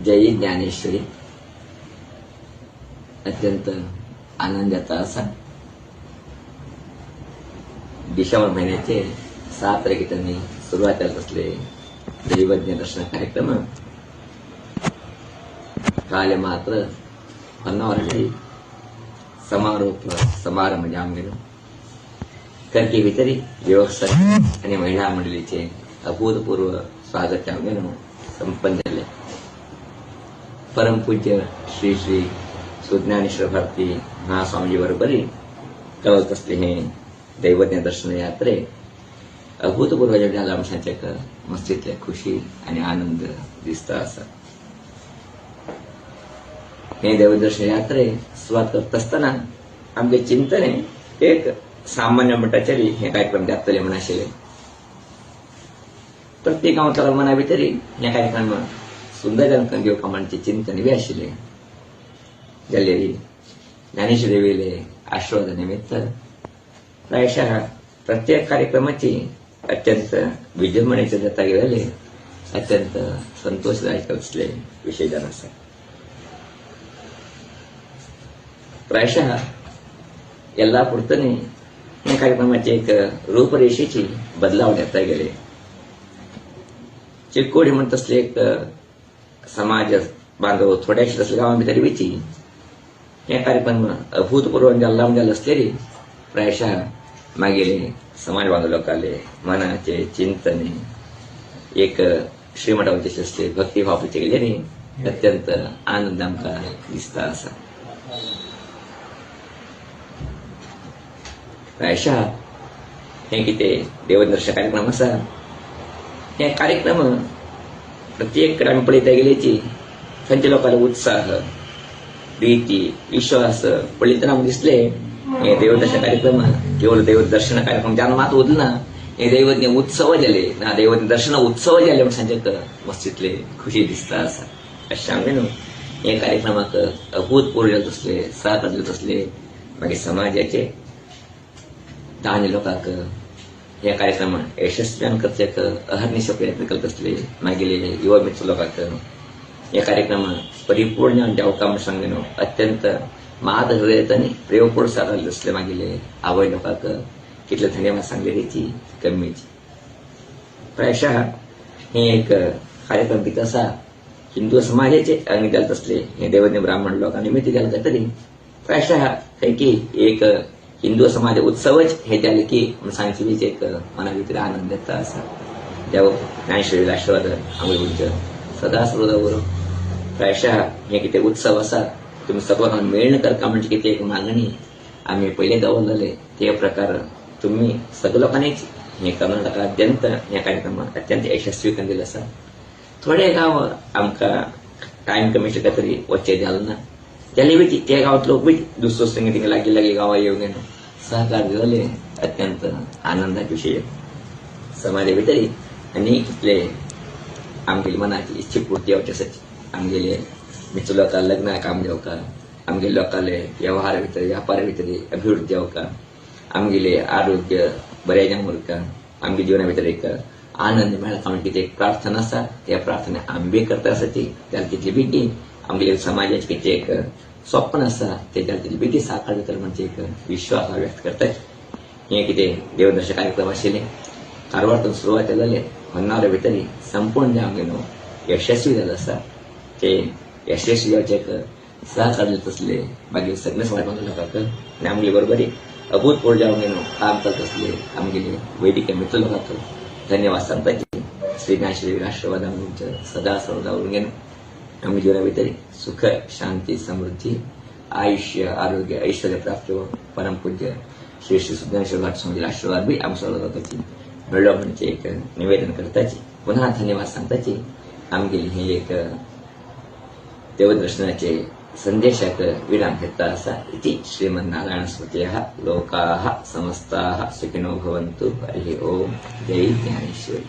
जय ज्ञानेश्वरी. अत्यंत आनंदाचा असा डिसेंबर महिन्याचे 7 तारखेला सुरुवातीला असले दैवज्ञ दर्शन कार्यक्रम काल मात्र ಹೊನ್ನಾವರದಲ್ಲಿ समारोप समारंभ जाम गेलो. करके भितरी युवक संघ आणि महिला मंडळीचे अभूतपूर्व स्वागत त्यावेळेला संपन्न झाले. परमपूज्य श्री श्री सुज्ञानेश्वर भारती महास्वामीजी बरोबरी कळत असले हे दैवज्ञ दर्शन यात्रे अभूतपूर्व झाला. आमच्या मस्तीतल्या खुशी आणि आनंद दिसता असा हे देवदर्शन यात्रे सुरुवात करत असताना आमचे चिंतन आहे एक सामान्य मठाचारी हे कार्यक्रम जातले म्हणाशिले. प्रत्येक गावताला म्हणावी तरी या कार्यक्रम सुंदर जनकन देव कामांचे चिंतन बी आशिले. जाल्लेली ज्ञानेश्वर देवीले आशीर्वादानिमित्त प्रायशः प्रत्येक कार्यक्रमाची अत्यंत विजृंभणेचे दत्ता गेलेले अत्यंत संतोषदायक असले विषय जन असा. प्रायशः ಎಲ್ಲ पुरतने या कार्यक्रमाची एक रूपरेषेची बदलाव देता गेले. चिरकोडी म्हणत असले एक समाज बांधव थोड्याशा असले गावांभितर विची या कार्यक्रम अभूतपूर्व जल्लाम असलेली प्रायशः मागेले समाज बांधव लोकाले मनाचे चिंतने एक श्रीमठावरचे असले भक्तिभावाचे गेल्याने अत्यंत आनंद आमका दिसता असा. प्रायशः हे किती देवदर्शन कार्यक्रम असा. हे कार्यक्रम प्रत्येक ग्रामीण पडिता गेल्याची खंयच्या लोकांना उत्साह प्रीती विश्वास पडितना दिसले. हे देवदर्शन कार्यक्रम केवळ देवदर्शन कार्यक्रम ज्यानं मात उरला हे दैवज्ञ उत्सव झाले ना दैवज्ञ दर्शन उत्सव झाले म्हणून सांगत मस्तीतले खुशी दिसता असा. अशा हे कार्यक्रमाक अभूतपूर्व जात असले सहकार देत असले मागे समाजाचे दानी लोकांक हे कार्यक्रम यशस्वी करण्याक अहर्निश प्रयत्न करत असले मागेले युवा मित्र लोकांक हे कार्यक्रम परिपूर्ण जावका सांगणं अत्यंत माद हृदयाने प्रेमपूर्ण साधले असले मागेले आवय लोकांक कितले धन्यवाद सांगलेची कमीची. प्रायशः हे एक कार्यक्रम किती असा हिंदू समाजाचे अंग घालत असले हे देवज्ञ ब्राह्मण लोकांनिमित्त घालत तरी प्रायशः पैकी एक हिंदू समाज उत्सवच हे झाले की सांगची एक मनाभितर आनंद देता असा. देव ज्ञानेश्वरी आशीर्वाद आंघोळींच सदा सर्वदावर प्रायशः हे किती उत्सव असा तुम्ही सगळ्यांना मेळण करता म्हणजे किती एक मागणी आम्ही पहिले दवरलेले ते प्रकार तुम्ही सगळ्या लोकांनीच हे कर्नाटकाद्यंत या कार्यक्रमात अत्यंत यशस्वी केलेलं असा. थोडे गाव आमका टाइम कमी शकत तरी वच्चे झालं ना त्याला बी त्या गावात लोक बी दुसरं संगीत लागले गावा येऊन सहकार दिले अत्यंत आनंदाचे विषय समाजाभितरी आणि इथले आमगेली मनाची इच्छेपूर्ती याच्यासाठी आमगेले मित्र लोक लग्न काम देव का आमगे लोकाले व्यवहार भितर व्यापार भितरी अभिवृद्धी देव का आमगेले आरोग्य बऱ्या जामूर का आमगे जीवना भितर एक आनंद मिळाला म्हणजे किती एक प्रार्थना असा त्या प्रार्थना आंबे करतासाठी त्याला तिथली बिटी आमगे समाजाची किती एक स्वप्न असा त्याच्यात तिथली बिटी साकार तर म्हणजे एक विश्वास व्यक्त करतात. हे किती देवदर्शन कार्यक्रम असले कारवारतून सुरुवात झाले होणाऱ्या भितरी संपूर्ण जामगेनो यशस्वी झालं असा. ते यशस्वी जावचे एक सहकार देत असले बाकी सगळे समाज बांधव लोकांक आणि आमगे बरोबरी अभूतपूर्व जामगेनो काम करत असले आमगेले वैदिक मित्र लोकांक धन्यवाद सांगताची. श्री ज्ञानेश्वरी आशीर्वाद आमच्या सदा सर्वदावरून घेणं आम्ही जीवनाभितरी सुख शांती समृद्धी आयुष्य आरोग्य ऐश्वर्य प्राप्त व परमपूज्य श्री श्री सुज्ञानेश्वर भारती स्वामींचे आशीर्वाद बी आम सर्वदाची मिळव म्हणजे एक निवेदन करताची पुन्हा धन्यवाद सांगताची. आमगेली हे एक देवदर्शनाचे संदेशाक विराम घेता असा. इति श्रीमन्नारायण स्मृतयः लोकाः समस्ताः सुखिनो भवन्तु. हरिः ओम. जय ज्ञानेश्वरी.